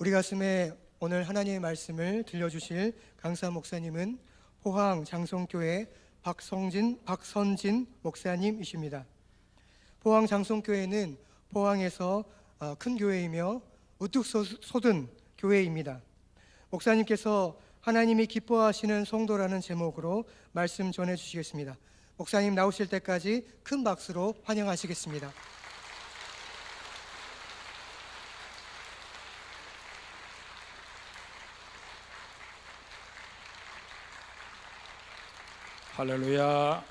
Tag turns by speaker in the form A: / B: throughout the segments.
A: 우리 가슴에 오늘 하나님의 말씀을 들려주실 강사 목사님은 포항 장성교회 박선진 목사님이십니다. 포항 장성교회는 포항에서 큰 교회이며 우뚝 솟은 교회입니다. 목사님께서 하나님이 기뻐하시는 성도라는 제목으로 말씀 전해주시겠습니다. 목사님 나오실 때까지 큰 박수로 환영하시겠습니다.
B: 할렐루야.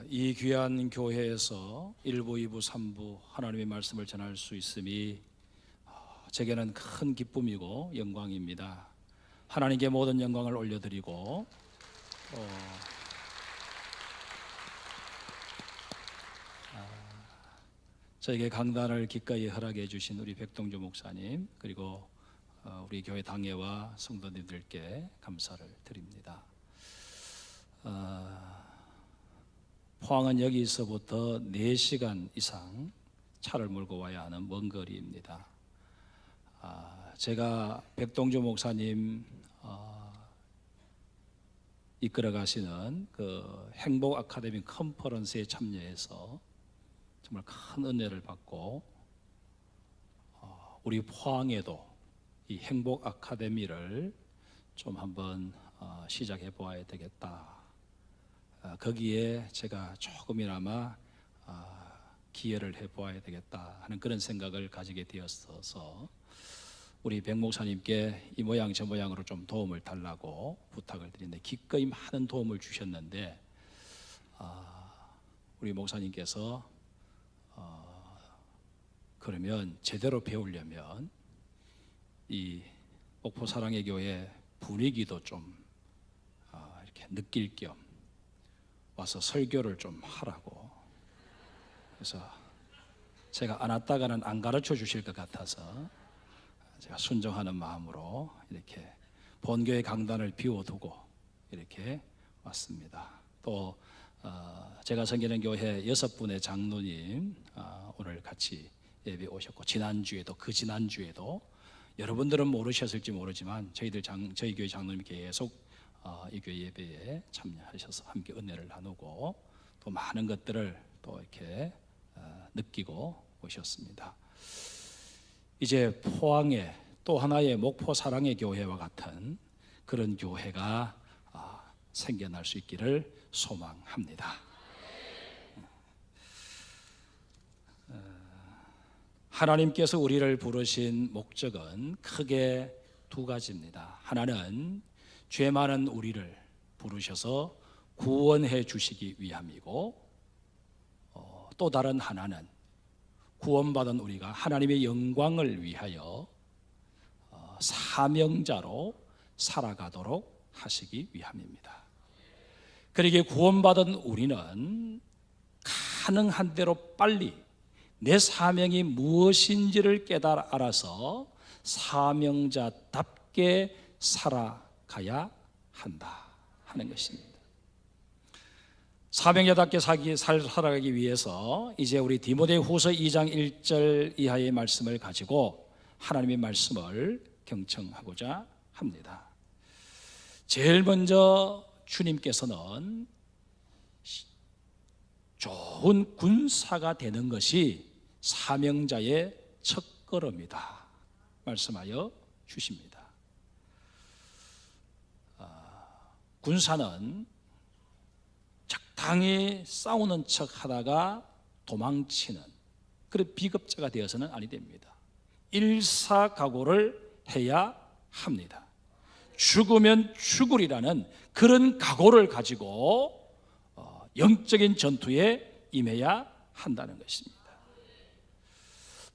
B: 이 귀한 교회에서 1부, 2부, 3부 하나님의 말씀을 전할 수 있음이 제게는 큰 기쁨이고 영광입니다. 하나님께 모든 영광을 올려드리고 저에게 강단을 기꺼이 허락해 주신 우리 백동주 목사님, 그리고 우리 교회 당회와 성도님들께 감사를 드립니다. 포항은 여기서부터 4시간 이상 차를 몰고 와야 하는 먼 거리입니다. 제가 백동주 목사님 이끌어 가시는 그 행복 아카데미 컨퍼런스에 참여해서 정말 큰 은혜를 받고 우리 포항에도 이 행복 아카데미를 좀 한번 시작해 보아야 되겠다. 거기에 제가 조금이나마 기여를 해 보아야 되겠다 하는 그런 생각을 가지게 되었어서 우리 백 목사님께 이 모양 저 모양으로 좀 도움을 달라고 부탁을 드리는데 기꺼이 많은 도움을 주셨는데 우리 목사님께서 그러면 제대로 배우려면 이 목포 사랑의 교회 분위기도 좀 이렇게 느낄 겸 와서 설교를 좀 하라고. 그래서 제가 안 왔다가는 안 가르쳐 주실 것 같아서 제가 순종하는 마음으로 이렇게 본교회 강단을 비워두고 이렇게 왔습니다. 또 제가 섬기는 교회 6분의 장로님 오늘 같이 예배 오셨고 지난주에도 그 지난주에도 여러분들은 모르셨을지 모르지만 저희 교회 장로님이 계속 이 교회 예배에 참여하셔서 함께 은혜를 나누고 또 많은 것들을 또 이렇게 느끼고 오셨습니다. 이제 포항에 또 하나의 목포 사랑의 교회와 같은 그런 교회가 생겨날 수 있기를 소망합니다. 하나님께서 우리를 부르신 목적은 크게 두 가지입니다. 하나는 죄 많은 우리를 부르셔서 구원해 주시기 위함이고 또 다른 하나는 구원받은 우리가 하나님의 영광을 위하여 사명자로 살아가도록 하시기 위함입니다. 그러기에 구원받은 우리는 가능한 대로 빨리 내 사명이 무엇인지를 알아서 사명자답게 살아가야 한다 하는 것입니다. 사명자답게 살아가기 위해서 이제 우리 디모데후서 2장 1절 이하의 말씀을 가지고 하나님의 말씀을 경청하고자 합니다. 제일 먼저 주님께서는 좋은 군사가 되는 것이 사명자의 첫걸음이다 말씀하여 주십니다. 군사는 적당히 싸우는 척 하다가 도망치는 그런 비겁자가 되어서는 아니 됩니다. 일사각오를 해야 합니다. 죽으면 죽으리라는 그런 각오를 가지고 영적인 전투에 임해야 한다는 것입니다.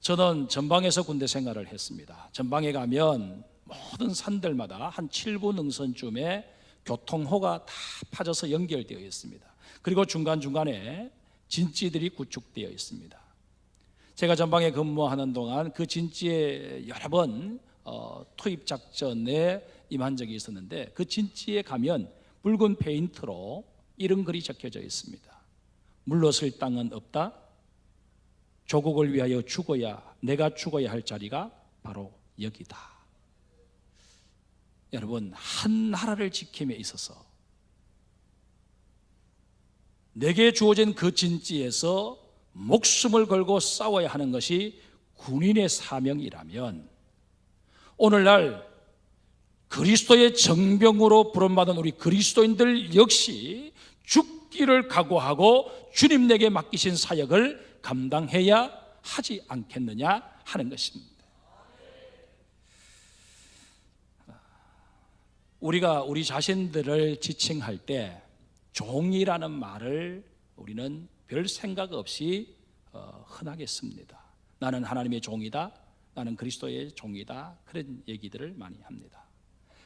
B: 저는 전방에서 군대 생활을 했습니다. 전방에 가면 모든 산들마다 한 7구 능선쯤에 교통호가 다 파져서 연결되어 있습니다. 그리고 중간중간에 진지들이 구축되어 있습니다. 제가 전방에 근무하는 동안 그 진지에 여러 번 투입작전에 임한 적이 있었는데 그 진지에 가면 붉은 페인트로 이런 글이 적혀져 있습니다. 물러설 땅은 없다. 조국을 위하여 내가 죽어야 할 자리가 바로 여기다. 여러분, 한 나라를 지킴에 있어서 내게 주어진 그 진지에서 목숨을 걸고 싸워야 하는 것이 군인의 사명이라면, 오늘날 그리스도의 정병으로 부름받은 우리 그리스도인들 역시 죽기를 각오하고 주님 내게 맡기신 사역을 감당해야 하지 않겠느냐 하는 것입니다. 우리가 우리 자신들을 지칭할 때 종이라는 말을 우리는 별 생각 없이 흔하게 씁니다. 나는 하나님의 종이다, 나는 그리스도의 종이다, 그런 얘기들을 많이 합니다.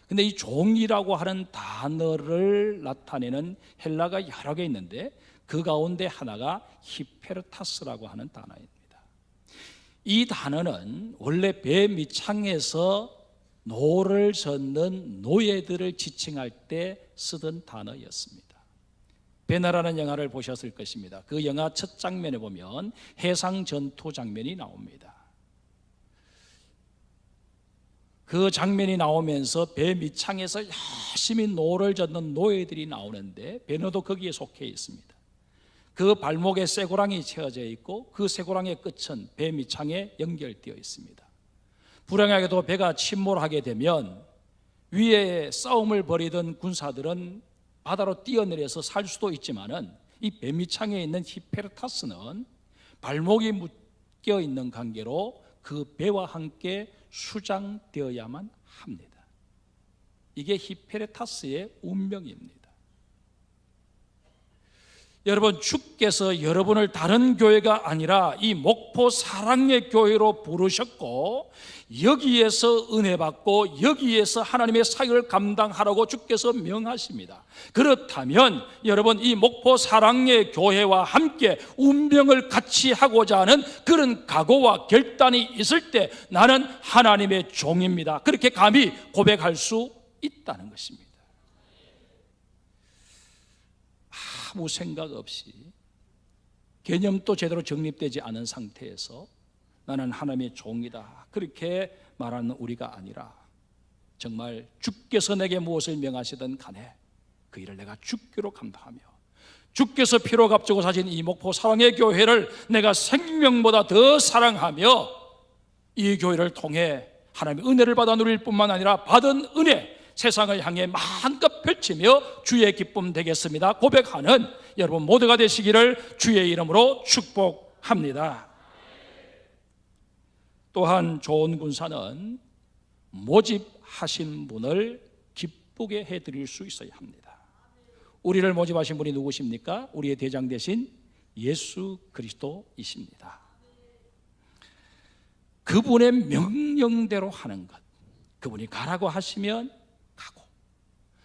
B: 근데 이 종이라고 하는 단어를 나타내는 헬라가 여러 개 있는데 그 가운데 하나가 히페르타스라고 하는 단어입니다. 이 단어는 원래 배 밑창에서 노를 젓는 노예들을 지칭할 때 쓰던 단어였습니다. 배나라는 영화를 보셨을 것입니다. 그 영화 첫 장면에 보면 해상 전투 장면이 나옵니다. 그 장면이 나오면서 배 밑창에서 열심히 노를 젓는 노예들이 나오는데 배너도 거기에 속해 있습니다. 그 발목에 쇠고랑이 채워져 있고 그 쇠고랑의 끝은 배 밑창에 연결되어 있습니다. 불행하게도 배가 침몰하게 되면 위에 싸움을 벌이던 군사들은 바다로 뛰어내려서 살 수도 있지만은 이 배 밑창에 있는 히페르타스는 발목이 묶여 있는 관계로 그 배와 함께 수장되어야만 합니다. 이게 히페르타스의 운명입니다. 여러분, 주께서 여러분을 다른 교회가 아니라 이 목포 사랑의 교회로 부르셨고 여기에서 은혜 받고 여기에서 하나님의 사역을 감당하라고 주께서 명하십니다. 그렇다면 여러분, 이 목포 사랑의 교회와 함께 운명을 같이 하고자 하는 그런 각오와 결단이 있을 때 나는 하나님의 종입니다, 그렇게 감히 고백할 수 있다는 것입니다. 아무 생각 없이 개념도 제대로 정립되지 않은 상태에서 나는 하나님의 종이다 그렇게 말하는 우리가 아니라 정말 주께서 내게 무엇을 명하시든 간에 그 일을 내가 주께로 감당하며 주께서 피로 값주고 사신 이 목포 사랑의 교회를 내가 생명보다 더 사랑하며 이 교회를 통해 하나님의 은혜를 받아 누릴 뿐만 아니라 받은 은혜 세상을 향해 마음껏 펼치며 주의 기쁨 되겠습니다 고백하는 여러분 모두가 되시기를 주의 이름으로 축복합니다. 또한 좋은 군사는 모집하신 분을 기쁘게 해드릴 수 있어야 합니다. 우리를 모집하신 분이 누구십니까? 우리의 대장 되신 예수 그리스도이십니다. 그분의 명령대로 하는 것, 그분이 가라고 하시면 가고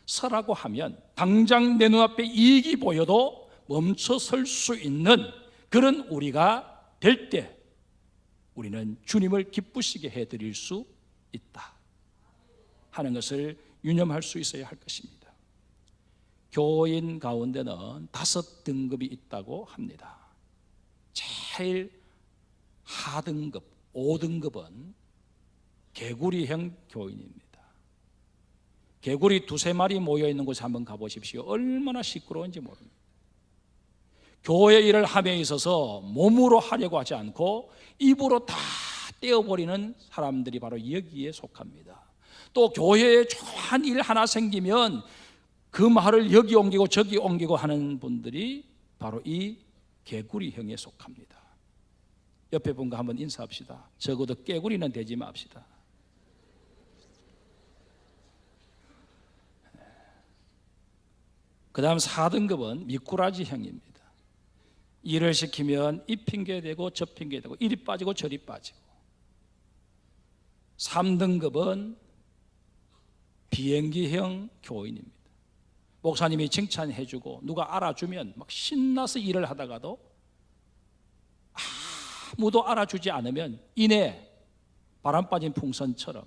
B: 서라고 하면 당장 내 눈앞에 이익이 보여도 멈춰설 수 있는 그런 우리가 될 때 우리는 주님을 기쁘시게 해드릴 수 있다 하는 것을 유념할 수 있어야 할 것입니다. 교인 가운데는 5등급이 있다고 합니다. 제일 하등급 5등급은 개구리형 교인입니다. 개구리 2-3마리 모여있는 곳에 한번 가보십시오. 얼마나 시끄러운지 모릅니다. 교회 일을 함에 있어서 몸으로 하려고 하지 않고 입으로 다 떼어버리는 사람들이 바로 여기에 속합니다. 또 교회에 좋은 일 하나 생기면 그 말을 여기 옮기고 저기 옮기고 하는 분들이 바로 이 개구리형에 속합니다. 옆에 분과 한번 인사합시다. 적어도 깨구리는 되지 맙시다. 그 다음 4등급은 미꾸라지형입니다. 일을 시키면 이 핑계대고 저 핑계대고 이리 빠지고 저리 빠지고. 3등급은 비행기형 교인입니다. 목사님이 칭찬해주고 누가 알아주면 막 신나서 일을 하다가도 아무도 알아주지 않으면 이내 바람 빠진 풍선처럼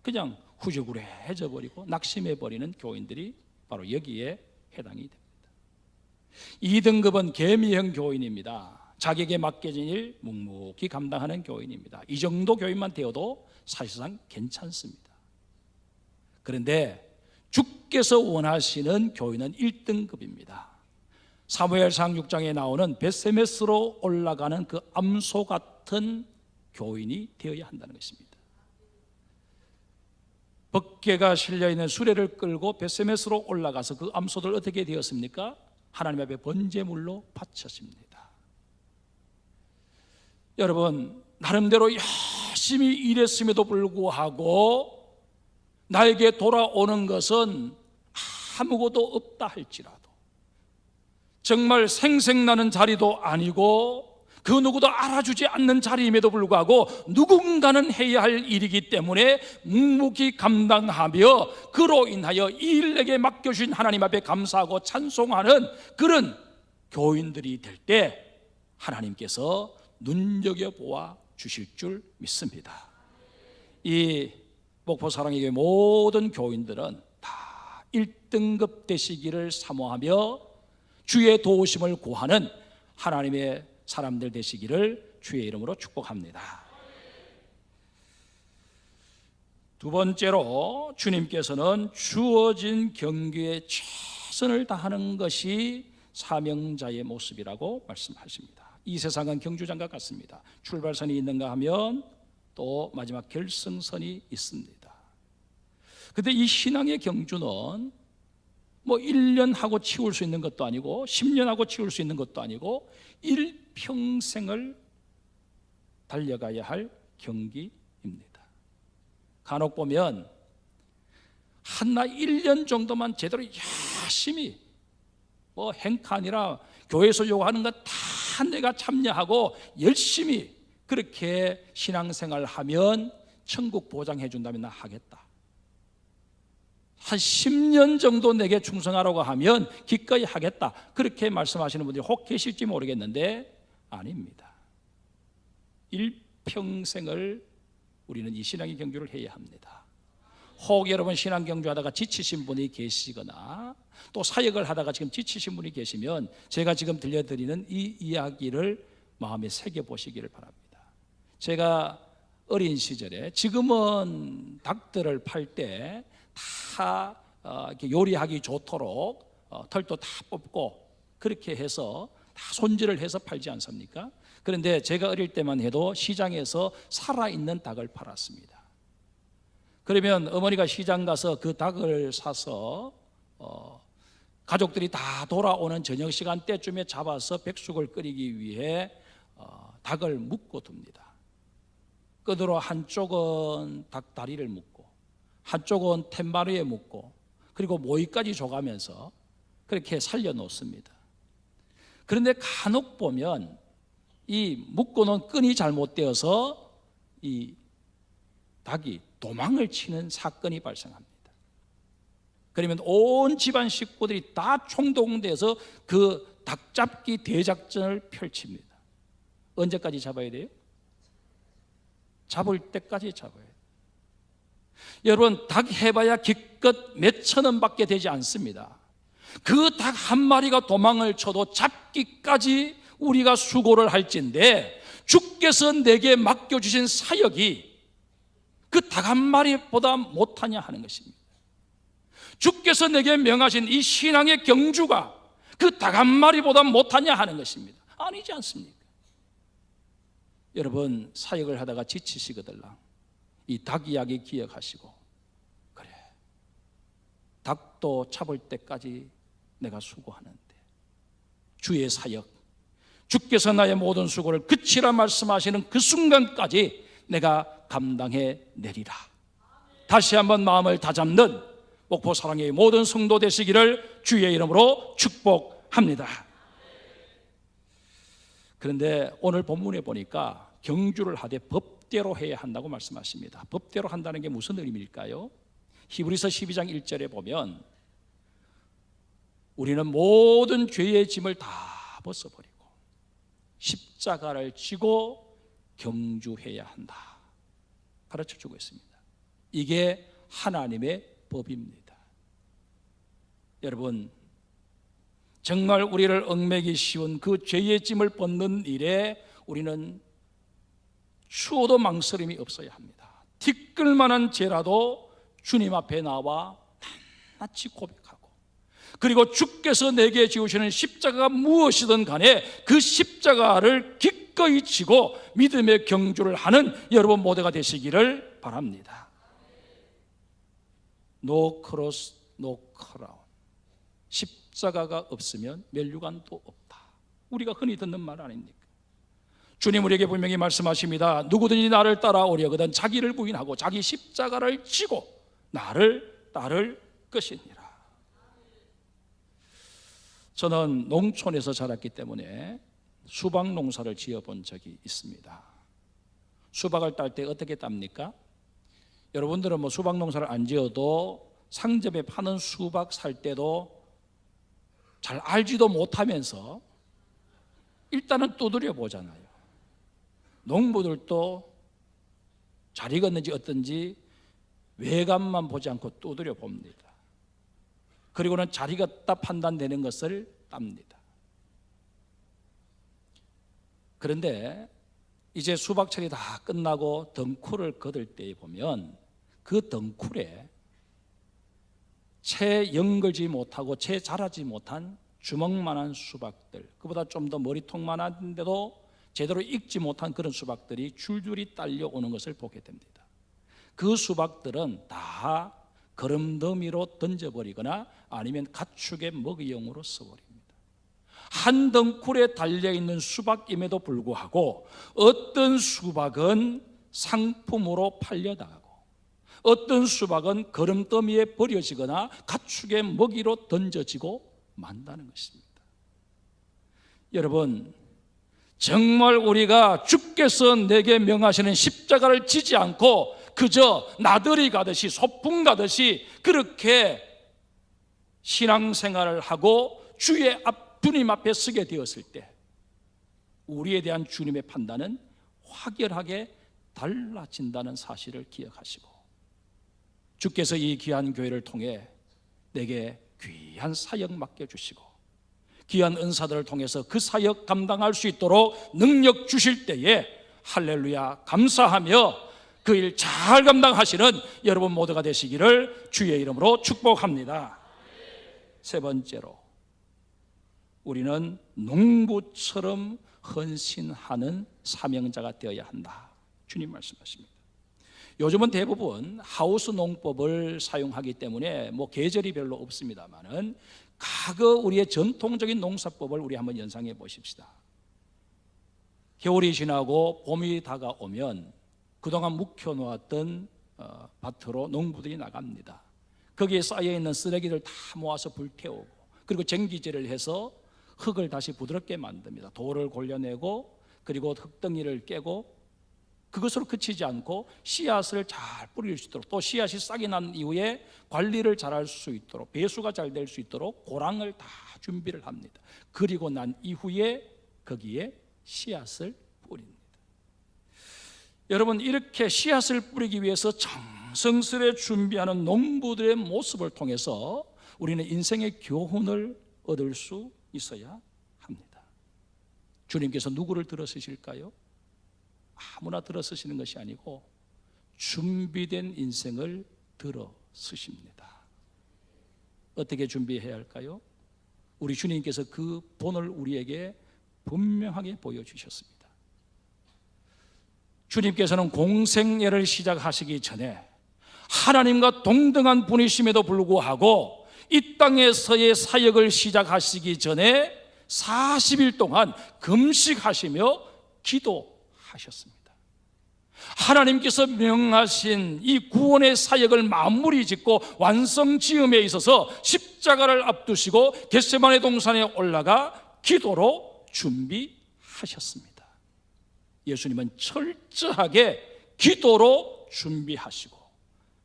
B: 그냥 후줄구레해져 버리고 낙심해버리는 교인들이 바로 여기에 해당이 됩니다. 2등급은 개미형 교인입니다. 자기에게 맡겨진 일 묵묵히 감당하는 교인입니다. 이 정도 교인만 되어도 사실상 괜찮습니다. 그런데 주께서 원하시는 교인은 1등급입니다. 사무엘상 6장에 나오는 벳세메스로 올라가는 그 암소 같은 교인이 되어야 한다는 것입니다. 법궤가 실려있는 수레를 끌고 벳세메스로 올라가서 그 암소들 어떻게 되었습니까? 하나님 앞에 번제물로 바쳤습니다. 여러분, 나름대로 열심히 일했음에도 불구하고 나에게 돌아오는 것은 아무것도 없다 할지라도, 정말 생색나는 자리도 아니고 그 누구도 알아주지 않는 자리임에도 불구하고 누군가는 해야 할 일이기 때문에 묵묵히 감당하며 그로 인하여 이 일 내게 맡겨주신 하나님 앞에 감사하고 찬송하는 그런 교인들이 될 때 하나님께서 눈여겨보아 주실 줄 믿습니다. 이 목포 사랑의 교회 모든 교인들은 다 1등급 되시기를 사모하며 주의 도우심을 구하는 하나님의 사람들 되시기를 주의 이름으로 축복합니다. 두 번째로, 주님께서는 주어진 경기에 최선을 다하는 것이 사명자의 모습이라고 말씀하십니다. 이 세상은 경주장과 같습니다. 출발선이 있는가 하면 또 마지막 결승선이 있습니다. 그런데 이 신앙의 경주는 뭐 1년 하고 치울 수 있는 것도 아니고 10년 하고 치울 수 있는 것도 아니고 일평생을 달려가야 할 경기입니다. 간혹 보면 한나 1년 정도만 제대로 열심히 뭐 행카 아니라 교회에서 요구하는 것 다 내가 참여하고 열심히 그렇게 신앙생활 하면 천국 보장해 준다면 나 하겠다. 한 10년 정도 내게 충성하라고 하면 기꺼이 하겠다. 그렇게 말씀하시는 분들이 혹 계실지 모르겠는데 아닙니다. 일평생을 우리는 이 신앙의 경주를 해야 합니다. 혹 여러분 신앙 경주하다가 지치신 분이 계시거나 또 사역을 하다가 지금 지치신 분이 계시면 제가 지금 들려드리는 이 이야기를 마음에 새겨보시기를 바랍니다. 제가 어린 시절에, 지금은 닭들을 팔 때 다 요리하기 좋도록 털도 다 뽑고 그렇게 해서 다 손질을 해서 팔지 않습니까? 그런데 제가 어릴 때만 해도 시장에서 살아있는 닭을 팔았습니다. 그러면 어머니가 시장 가서 그 닭을 사서 가족들이 다 돌아오는 저녁 시간 때쯤에 잡아서 백숙을 끓이기 위해 닭을 묶어 둡니다. 끈으로 한쪽은 닭 다리를 묶고 한쪽은 툇마루에 묶고 그리고 모이까지 줘가면서 그렇게 살려놓습니다. 그런데 간혹 보면 이 묶어놓은 끈이 잘못되어서 이 닭이 도망을 치는 사건이 발생합니다. 그러면 온 집안 식구들이 다 총동돼서 그 닭잡기 대작전을 펼칩니다. 언제까지 잡아야 돼요? 잡을 때까지 잡아야 돼요. 여러분, 닭 해봐야 기껏 몇천 원밖에 되지 않습니다. 그 닭 한 마리가 도망을 쳐도 잡기까지 우리가 수고를 할진데 주께서 내게 맡겨주신 사역이 그 닭 한 마리보다 못하냐 하는 것입니다. 주께서 내게 명하신 이 신앙의 경주가 그 닭 한 마리보다 못하냐 하는 것입니다. 아니지 않습니까? 여러분, 사역을 하다가 지치시거들랑 이 닭 이야기 기억하시고, 그래, 닭도 잡을 때까지 내가 수고하는데 주의 사역, 주께서 나의 모든 수고를 그치라 말씀하시는 그 순간까지 내가 감당해 내리라. 다시 한번 마음을 다잡는 목포 사랑의 모든 성도 되시기를 주의 이름으로 축복합니다. 그런데 오늘 본문에 보니까 경주를 하되 법대로 해야 한다고 말씀하십니다. 법대로 한다는 게 무슨 의미일까요? 히브리서 12장 1절에 보면 우리는 모든 죄의 짐을 다 벗어버리고 십자가를 지고 경주해야 한다 가르쳐주고 있습니다. 이게 하나님의 법입니다. 여러분, 정말 우리를 얽매기 쉬운 그 죄의 짐을 벗는 일에 우리는 추워도 망설임이 없어야 합니다. 티끌만한 죄라도 주님 앞에 나와 낱낱이 고백하고, 그리고 주께서 내게 지으시는 십자가가 무엇이든 간에 그 십자가를 기꺼이 지고 믿음의 경주를 하는 여러분 모두가 되시기를 바랍니다. No cross, no crown. 십자가가 없으면 면류관도 없다. 우리가 흔히 듣는 말 아닙니까? 주님 우리에게 분명히 말씀하십니다. 누구든지 나를 따라오려거든 자기를 부인하고 자기 십자가를 지고 나를 따를 것이니라. 저는 농촌에서 자랐기 때문에 수박 농사를 지어본 적이 있습니다. 수박을 딸 때 어떻게 땁니까? 여러분들은 뭐 수박 농사를 안 지어도 상점에 파는 수박 살 때도 잘 알지도 못하면서 일단은 두드려 보잖아요. 농부들도 잘 익었는지 어떤지 외관만 보지 않고 두드려 봅니다. 그리고는 잘 익었다 판단되는 것을 땁니다. 그런데 이제 수박철이 다 끝나고 덩쿨을 거둘 때에 보면 그 덩쿨에 채 연걸지 못하고 채 자라지 못한 주먹만한 수박들, 그보다 좀 더 머리통만한데도 제대로 익지 못한 그런 수박들이 줄줄이 딸려오는 것을 보게 됩니다. 그 수박들은 다 거름더미로 던져버리거나 아니면 가축의 먹이용으로 써버립니다. 한 덩쿨에 달려있는 수박임에도 불구하고 어떤 수박은 상품으로 팔려나가고 어떤 수박은 거름더미에 버려지거나 가축의 먹이로 던져지고 만다는 것입니다. 여러분, 정말 우리가 주께서 내게 명하시는 십자가를 지지 않고 그저 나들이 가듯이 소풍 가듯이 그렇게 신앙생활을 하고 주님 앞에 서게 되었을 때 우리에 대한 주님의 판단은 확연하게 달라진다는 사실을 기억하시고, 주께서 이 귀한 교회를 통해 내게 귀한 사역 맡겨주시고 귀한 은사들을 통해서 그 사역 감당할 수 있도록 능력 주실 때에 할렐루야 감사하며 그 일 잘 감당하시는 여러분 모두가 되시기를 주의 이름으로 축복합니다. 세 번째로, 우리는 농부처럼 헌신하는 사명자가 되어야 한다. 주님 말씀하십니다. 요즘은 대부분 하우스 농법을 사용하기 때문에 뭐 계절이 별로 없습니다만은 과거 우리의 전통적인 농사법을 우리 한번 연상해 보십시다. 겨울이 지나고 봄이 다가오면 그동안 묵혀놓았던 밭으로 농부들이 나갑니다. 거기에 쌓여있는 쓰레기를 다 모아서 불태우고 그리고 쟁기질을 해서 흙을 다시 부드럽게 만듭니다. 돌을 골려내고 그리고 흙덩이를 깨고 그것으로 그치지 않고 씨앗을 잘 뿌릴 수 있도록, 또 씨앗이 싹이 난 이후에 관리를 잘할 수 있도록, 배수가 잘 될 수 있도록 고랑을 다 준비를 합니다. 그리고 난 이후에 거기에 씨앗을 뿌립니다. 여러분, 이렇게 씨앗을 뿌리기 위해서 정성스레 준비하는 농부들의 모습을 통해서 우리는 인생의 교훈을 얻을 수 있어야 합니다. 주님께서 누구를 들어 쓰실까요? 아무나 들어 쓰시는 것이 아니고 준비된 인생을 들어 쓰십니다. 어떻게 준비해야 할까요? 우리 주님께서 그 본을 우리에게 분명하게 보여주셨습니다. 주님께서는 공생애를 시작하시기 전에 하나님과 동등한 분이심에도 불구하고 이 땅에서의 사역을 시작하시기 전에 40일 동안 금식하시며 기도하셨습니다. 하나님께서 명하신 이 구원의 사역을 마무리 짓고 완성 지음에 있어서 십자가를 앞두시고 겟세마네 동산에 올라가 기도로 준비하셨습니다. 예수님은 철저하게 기도로 준비하시고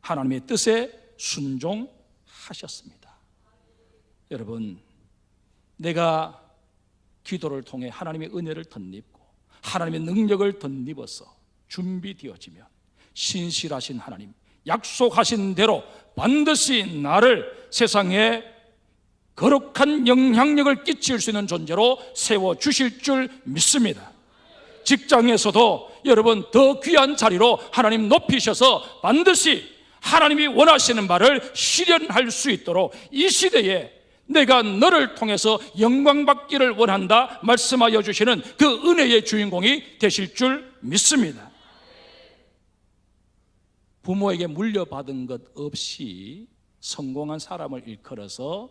B: 하나님의 뜻에 순종하셨습니다. 여러분, 내가 기도를 통해 하나님의 은혜를 덧입고 하나님의 능력을 덧입어서 준비되어지면 신실하신 하나님, 약속하신 대로 반드시 나를 세상에 거룩한 영향력을 끼칠 수 있는 존재로 세워주실 줄 믿습니다. 직장에서도 여러분 더 귀한 자리로 하나님 높이셔서 반드시 하나님이 원하시는 바를 실현할 수 있도록 이 시대에 내가 너를 통해서 영광 받기를 원한다 말씀하여 주시는 그 은혜의 주인공이 되실 줄 믿습니다. 부모에게 물려받은 것 없이 성공한 사람을 일컬어서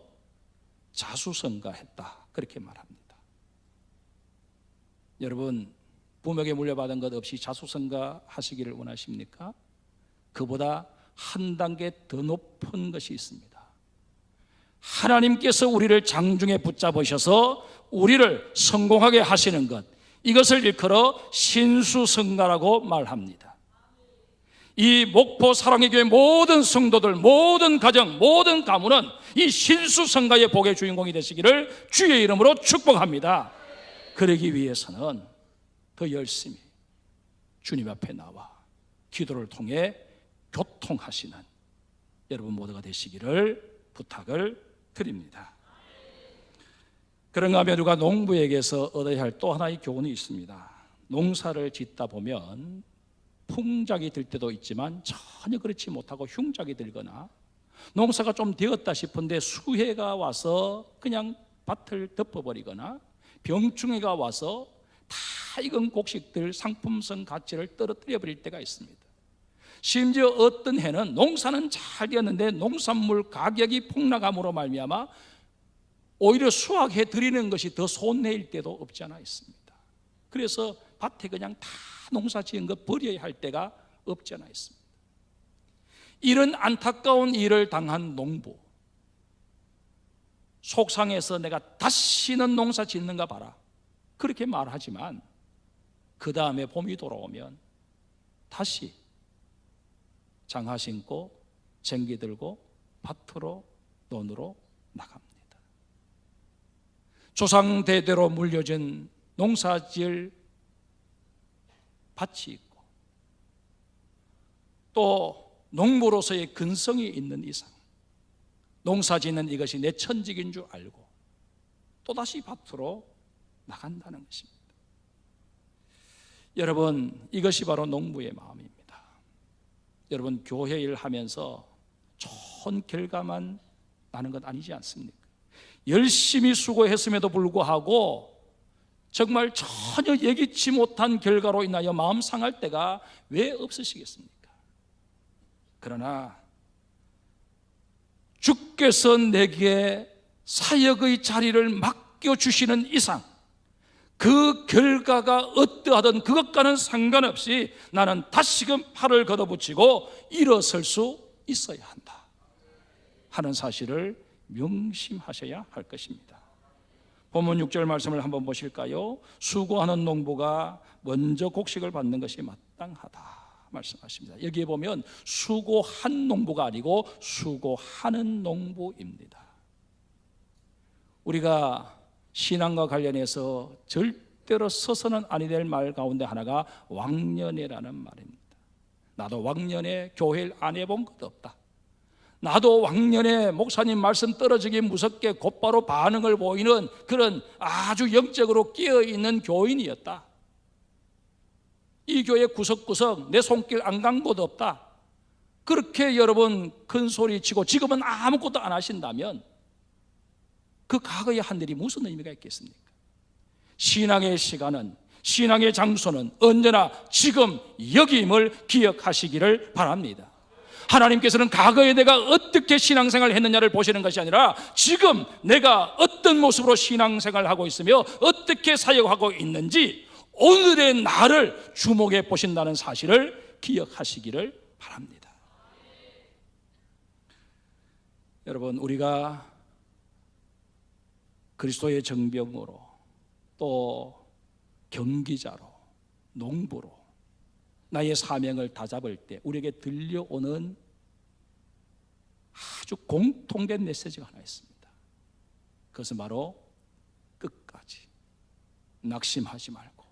B: 자수성가했다, 그렇게 말합니다. 여러분, 부모에게 물려받은 것 없이 자수성가하시기를 원하십니까? 그보다 한 단계 더 높은 것이 있습니다. 하나님께서 우리를 장중에 붙잡으셔서 우리를 성공하게 하시는 것, 이것을 일컬어 신수성가라고 말합니다. 이 목포 사랑의 교회 모든 성도들, 모든 가정, 모든 가문은 이 신수성가의 복의 주인공이 되시기를 주의 이름으로 축복합니다. 그러기 위해서는 더 열심히 주님 앞에 나와 기도를 통해 교통하시는 여러분 모두가 되시기를 부탁을 드립니다. 그런가 하면 우리가 농부에게서 얻어야 할 또 하나의 교훈이 있습니다. 농사를 짓다 보면 풍작이 들 때도 있지만 전혀 그렇지 못하고 흉작이 들거나 농사가 좀 되었다 싶은데 수해가 와서 그냥 밭을 덮어버리거나 병충해가 와서 다 익은 곡식들 상품성 가치를 떨어뜨려 버릴 때가 있습니다. 심지어 어떤 해는 농사는 잘 되었는데 농산물 가격이 폭락함으로 말미암아 오히려 수확해 드리는 것이 더 손해일 때도 없지 않아 있습니다. 그래서 밭에 그냥 다 농사 지은 거 버려야 할 때가 없지 않아 있습니다. 이런 안타까운 일을 당한 농부, 속상해서 내가 다시는 농사 짓는가 봐라, 그렇게 말하지만 그 다음에 봄이 돌아오면 다시 장화 신고 쟁기 들고 밭으로 논으로 나갑니다. 조상 대대로 물려진 농사지을 밭이 있고 또 농부로서의 근성이 있는 이상 농사짓는 이것이 내 천직인 줄 알고 또다시 밭으로 나간다는 것입니다. 여러분, 이것이 바로 농부의 마음입니다. 여러분, 교회 일 하면서 좋은 결과만 나는 것 아니지 않습니까? 열심히 수고했음에도 불구하고 정말 전혀 예기치 못한 결과로 인하여 마음 상할 때가 왜 없으시겠습니까? 그러나 주께서 내게 사역의 자리를 맡겨주시는 이상 그 결과가 어떠하든 그것과는 상관없이 나는 다시금 팔을 걷어붙이고 일어설 수 있어야 한다 하는 사실을 명심하셔야 할 것입니다. 본문 6절 말씀을 한번 보실까요? 수고하는 농부가 먼저 곡식을 받는 것이 마땅하다 말씀하십니다. 여기에 보면 수고한 농부가 아니고 수고하는 농부입니다. 우리가 신앙과 관련해서 절대로 서서는 아니 될 말 가운데 하나가 왕년회라는 말입니다. 나도 왕년회 교회를 안 해본 것 없다. 나도 왕년에 목사님 말씀 떨어지기 무섭게 곧바로 반응을 보이는 그런 아주 영적으로 깨어있는 교인이었다. 이 교회 구석구석 내 손길 안 간 곳 없다. 그렇게 여러분 큰 소리 치고 지금은 아무것도 안 하신다면 그 과거의 한 일이 무슨 의미가 있겠습니까? 신앙의 시간은, 신앙의 장소는 언제나 지금 여기임을 기억하시기를 바랍니다. 하나님께서는 과거에 내가 어떻게 신앙생활을 했느냐를 보시는 것이 아니라 지금 내가 어떤 모습으로 신앙생활을 하고 있으며 어떻게 사역하고 있는지 오늘의 나를 주목해 보신다는 사실을 기억하시기를 바랍니다. 여러분, 우리가 그리스도의 정병으로 또 경기자로 농부로 나의 사명을 다잡을 때 우리에게 들려오는 아주 공통된 메시지가 하나 있습니다. 그것은 바로 끝까지 낙심하지 말고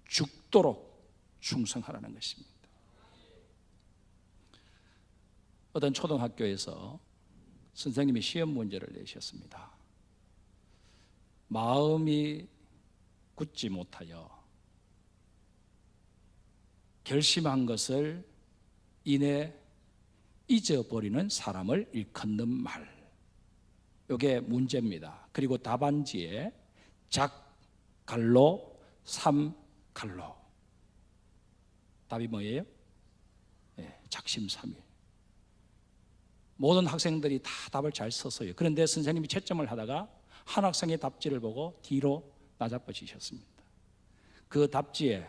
B: 죽도록 충성하라는 것입니다. 어떤 초등학교에서 선생님이 시험 문제를 내셨습니다. 마음이 굳지 못하여 결심한 것을 이내 잊어버리는 사람을 일컫는 말, 이게 문제입니다. 그리고 답안지에 작갈로 삼갈로, 답이 뭐예요? 작심삼일. 모든 학생들이 다 답을 잘 썼어요. 그런데 선생님이 채점을 하다가 한 학생의 답지를 보고 뒤로 나자빠지셨습니다. 그 답지에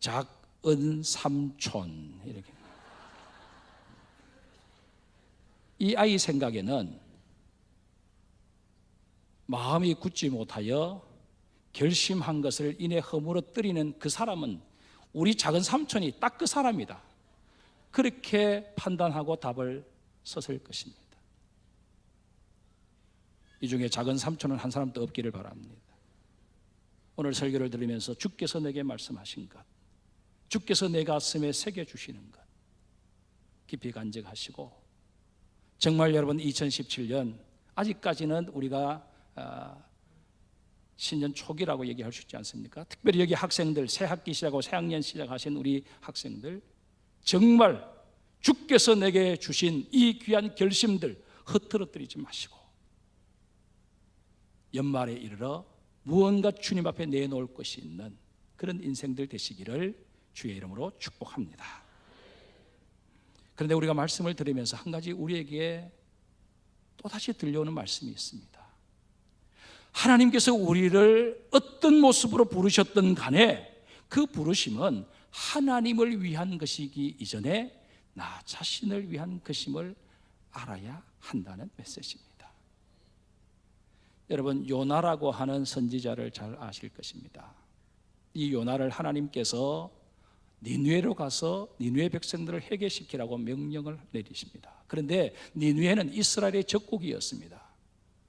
B: 작은삼촌 이렇게. 이 아이 생각에는 마음이 굳지 못하여 결심한 것을 이내 허물어뜨리는 그 사람은 우리 작은 삼촌이 딱 그 사람이다, 그렇게 판단하고 답을 썼을 것입니다. 이 중에 작은 삼촌은 한 사람도 없기를 바랍니다. 오늘 설교를 들으면서 주께서 내게 말씀하신 것, 주께서 내 가슴에 새겨주시는 것 깊이 간직하시고, 정말 여러분 2017년 아직까지는 우리가 신년 초기라고 얘기할 수 있지 않습니까? 특별히 여기 학생들, 새 학기 시작하고 새 학년 시작하신 우리 학생들, 정말 주께서 내게 주신 이 귀한 결심들 흐트러뜨리지 마시고 연말에 이르러 무언가 주님 앞에 내놓을 것이 있는 그런 인생들 되시기를 주의 이름으로 축복합니다. 그런데 우리가 말씀을 들으면서 한 가지 우리에게 또다시 들려오는 말씀이 있습니다. 하나님께서 우리를 어떤 모습으로 부르셨든 간에 그 부르심은 하나님을 위한 것이기 이전에 나 자신을 위한 것임을 알아야 한다는 메시지입니다. 여러분, 요나라고 하는 선지자를 잘 아실 것입니다. 이 요나를 하나님께서 니느웨로 가서 니느웨 백성들을 회개시키라고 명령을 내리십니다. 그런데 니느웨는 이스라엘의 적국이었습니다.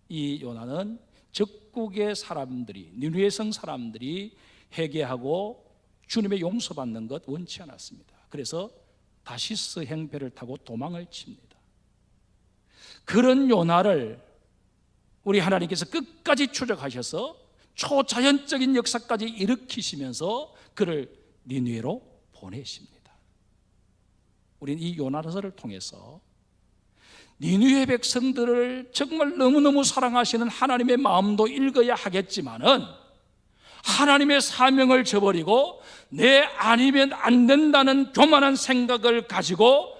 B: 이 요나는 적국의 사람들이, 니느웨 성 사람들이 회개하고 주님의 용서받는 것 원치 않았습니다. 그래서 다시스 행배를 타고 도망을 칩니다. 그런 요나를 우리 하나님께서 끝까지 추적하셔서 초자연적인 역사까지 일으키시면서 그를 니느웨로 보내십니다. 우리는 이 요나서를 통해서 니느웨 백성들을 정말 너무너무 사랑하시는 하나님의 마음도 읽어야 하겠지만은 하나님의 사명을 저버리고 내 아니면 안 된다는 교만한 생각을 가지고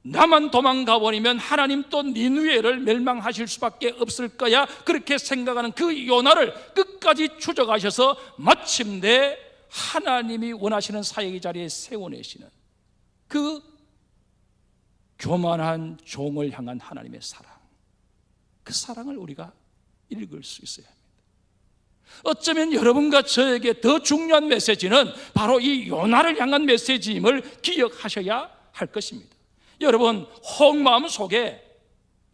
B: 나만 도망가 버리면 하나님 또 니느웨를 멸망하실 수밖에 없을 거야, 그렇게 생각하는 그 요나를 끝까지 추적하셔서 마침내 하나님이 원하시는 사역의 자리에 세워내시는 그 교만한 종을 향한 하나님의 사랑, 그 사랑을 우리가 읽을 수 있어야 합니다. 어쩌면 여러분과 저에게 더 중요한 메시지는 바로 이 요나를 향한 메시지임을 기억하셔야 할 것입니다. 여러분, 혹마음 속에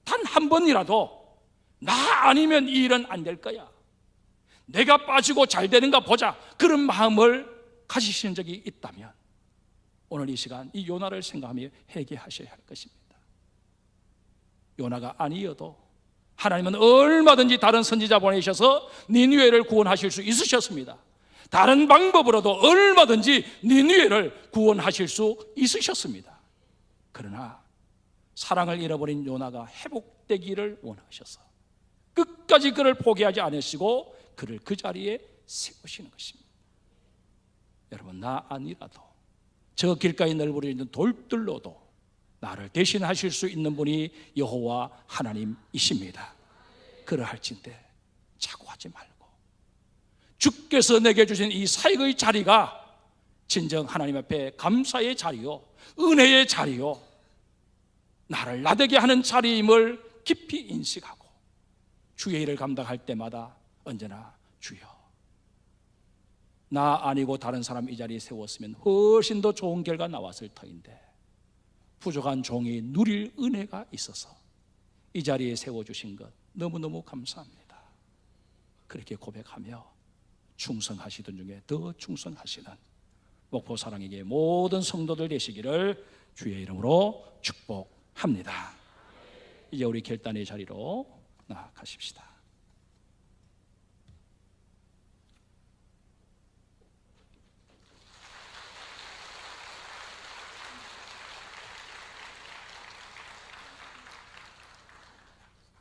B: 단 한 번이라도 나 아니면 이 일은 안 될 거야, 내가 빠지고 잘 되는가 보자, 그런 마음을 가지시는 적이 있다면 오늘 이 시간 이 요나를 생각하며 회개하셔야 할 것입니다. 요나가 아니어도 하나님은 얼마든지 다른 선지자 보내셔서 니느웨를 구원하실 수 있으셨습니다. 다른 방법으로도 얼마든지 니느웨를 구원하실 수 있으셨습니다. 그러나 사랑을 잃어버린 요나가 회복되기를 원하셔서 끝까지 그를 포기하지 않으시고 그를 그 자리에 세우시는 것입니다. 여러분, 나 아니라도 저 길가에 널브러져 돌들로도 나를 대신하실 수 있는 분이 여호와 하나님이십니다. 그러할진대 자고하지 말고 주께서 내게 주신 이 사역의 자리가 진정 하나님 앞에 감사의 자리요, 은혜의 자리요, 나를 나되게 하는 자리임을 깊이 인식하고 주의 일을 감당할 때마다 언제나 주여, 나 아니고 다른 사람 이 자리에 세웠으면 훨씬 더 좋은 결과 나왔을 터인데 부족한 종이 누릴 은혜가 있어서 이 자리에 세워주신 것 너무너무 감사합니다. 그렇게 고백하며 충성하시던 중에 더 충성하시는 목포사랑에게 모든 성도들 되시기를 주의 이름으로 축복합니다. 이제 우리 결단의 자리로 나아가십시다.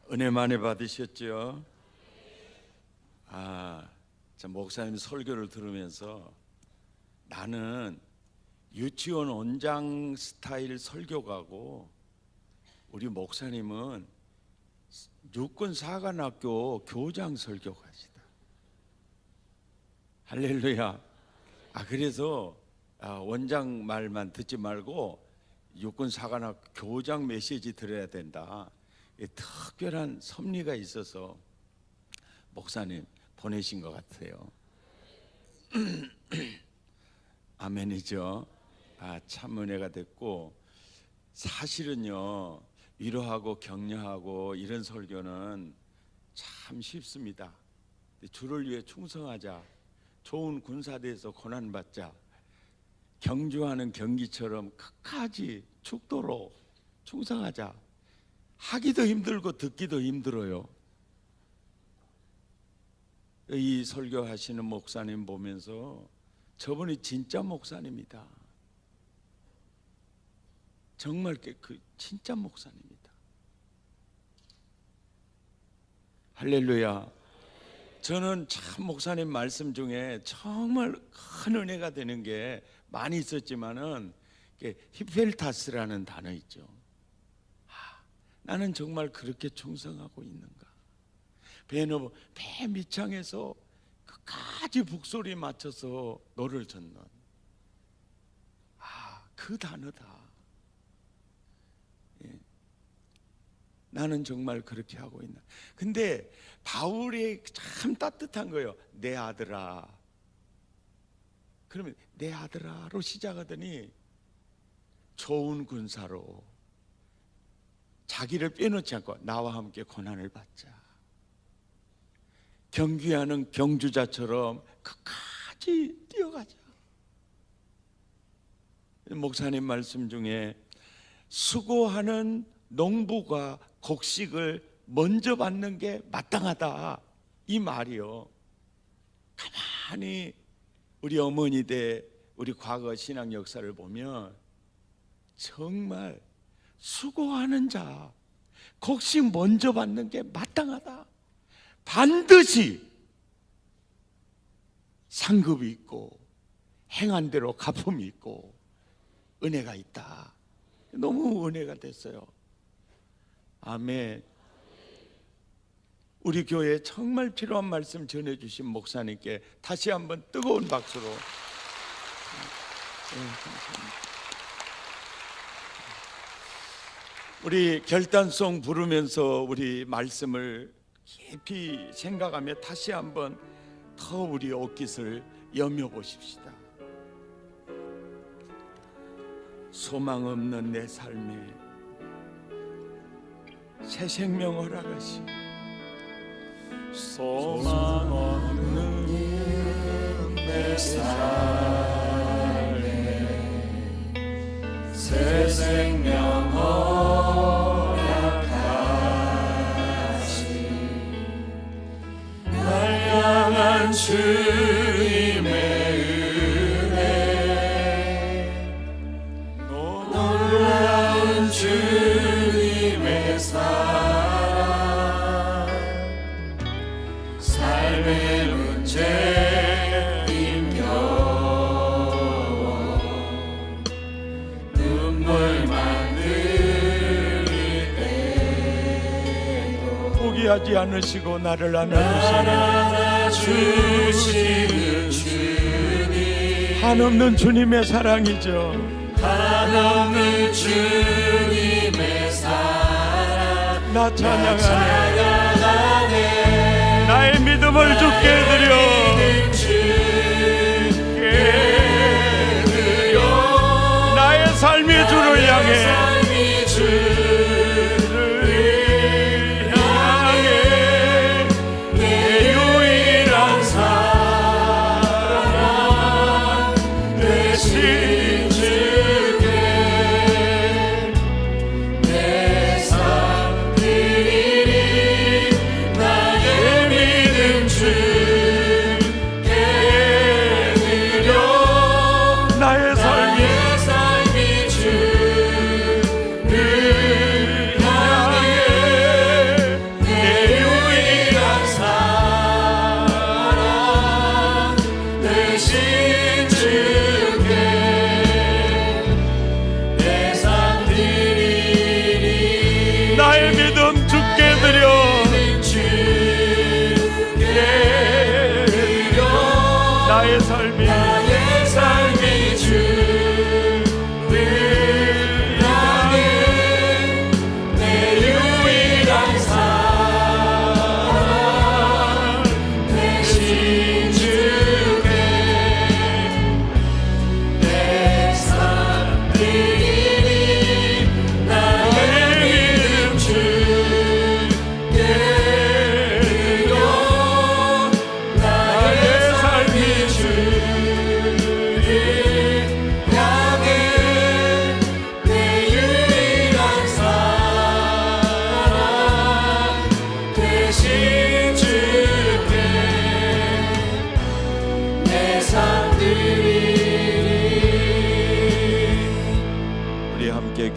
C: 은혜 많이 받으셨죠? 참 목사님 설교를 들으면서 나는 유치원 원장 스타일 설교가고 우리 목사님은 육군사관학교 교장 설교가시다. 할렐루야. 그래서 원장 말만 듣지 말고 육군사관학교 교장 메시지 들어야 된다. 특별한 섭리가 있어서 목사님 보내신 것 같아요. 아멘이죠. 참 은혜가 됐고, 사실은요 위로하고 격려하고 이런 설교는 참 쉽습니다. 주를 위해 충성하자, 좋은 군사대에서 고난받자, 경주하는 경기처럼 끝까지 죽도록 충성하자. 하기도 힘들고 듣기도 힘들어요. 이 설교하시는 목사님 보면서 저분이 진짜 목사님이다. 정말 진짜 목사님이다. 할렐루야. 저는 참 목사님 말씀 중에 정말 큰 은혜가 되는 게 많이 있었지만은 히펠타스라는 단어 있죠. 나는 정말 그렇게 충성하고 있는가? 배 밑창에서 끝까지 북소리 맞춰서 노를 젓는 그 단어다. 나는 정말 그렇게 하고 있나? 근데 바울이 참 따뜻한 거예요. 내 아들아. 그러면 내 아들아로 시작하더니 좋은 군사로 자기를 빼놓지 않고 나와 함께 고난을 받자. 경기하는 경주자처럼 끝까지 뛰어가자. 목사님 말씀 중에 수고하는 농부가 곡식을 먼저 받는 게 마땅하다, 이 말이요. 가만히 우리 어머니들 우리 과거 신앙 역사를 보면 정말 수고하는 자 곡식 먼저 받는 게 마땅하다. 반드시 상급이 있고 행한 대로 갚음이 있고 은혜가 있다. 너무 은혜가 됐어요. 아멘. 우리 교회에 정말 필요한 말씀 전해주신 목사님께 다시 한번 뜨거운 박수로 감사합니다. 우리 결단송 부르면서 우리 말씀을 깊이 생각하며 다시 한번 더 우리 옷깃을 여며 보십시다. 소망 없는 내 삶에 새 생명 허락하시.
D: 소망 없는 내 삶에 새 생명 허락하시. 날 향한 주님의 은혜, 놀라운 주님의 사랑, 삶의 문제 힘겨워 눈물만 흘릴 때도
C: 포기하지 않으시고 나를 안아주시는
D: 주님,
C: 한없는 주님의 사랑이죠.
D: 한없는 주님의 사랑
C: 나 찬양하네.
D: 찬양하네.
C: 나의 믿음을 주께 드려. 나의 삶이 주를 향해
D: 내 유일한 사랑 되신 주께 내 삶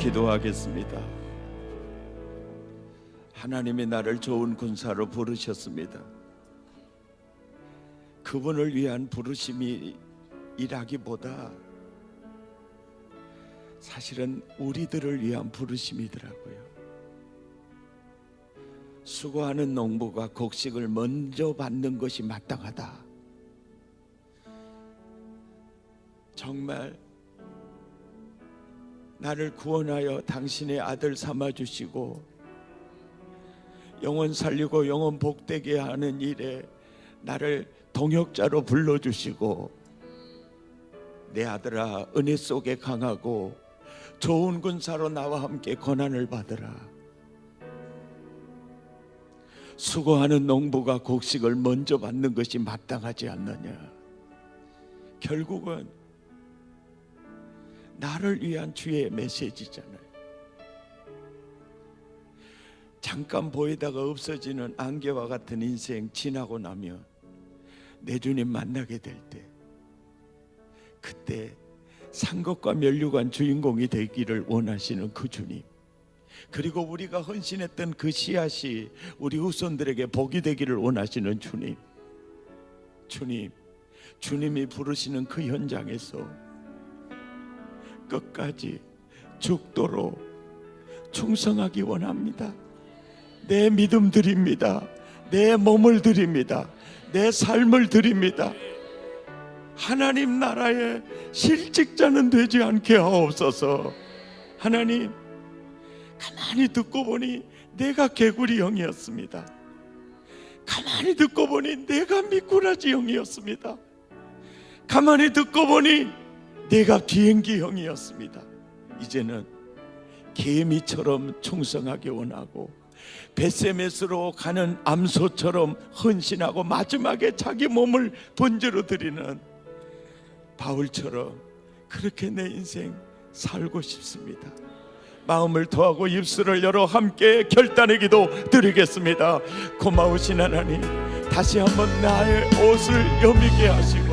C: 기도하겠습니다. 하나님이 나를 좋은 군사로 부르셨습니다. 그분을 위한 부르심이라기보다 사실은 우리들을 위한 부르심이더라고요. 수고하는 농부가 곡식을 먼저 받는 것이 마땅하다. 정말 나를 구원하여 당신의 아들 삼아주시고 영혼 살리고 영혼 복되게 하는 일에 나를 동역자로 불러주시고 내 아들아 은혜 속에 강하고 좋은 군사로 나와 함께 고난을 받으라. 수고하는 농부가 곡식을 먼저 받는 것이 마땅하지 않느냐. 결국은 나를 위한 주의 메시지잖아요. 잠깐 보이다가 없어지는 안개와 같은 인생 지나고 나면 내 주님 만나게 될 때, 그때 상급과 면류관 주인공이 되기를 원하시는 그 주님, 그리고 우리가 헌신했던 그 씨앗이 우리 후손들에게 복이 되기를 원하시는 주님, 주님이 부르시는 그 현장에서 끝까지 죽도록 충성하기 원합니다. 내 믿음 드립니다. 내 몸을 드립니다. 내 삶을 드립니다. 하나님 나라의 실직자는 되지 않게 하옵소서. 하나님, 가만히 듣고 보니 내가 개구리 형이었습니다. 가만히 듣고 보니 내가 미꾸라지 형이었습니다. 가만히 듣고 보니 내가 비행기 형이었습니다. 이제는 개미처럼 충성하기 원하고 벳세메스로 가는 암소처럼 헌신하고 마지막에 자기 몸을 번제로 드리는 바울처럼 그렇게 내 인생 살고 싶습니다. 마음을 토하고 입술을 열어 함께 결단의 기도 드리겠습니다. 고마우신 하나님, 다시 한번 나의 옷을 여미게 하시고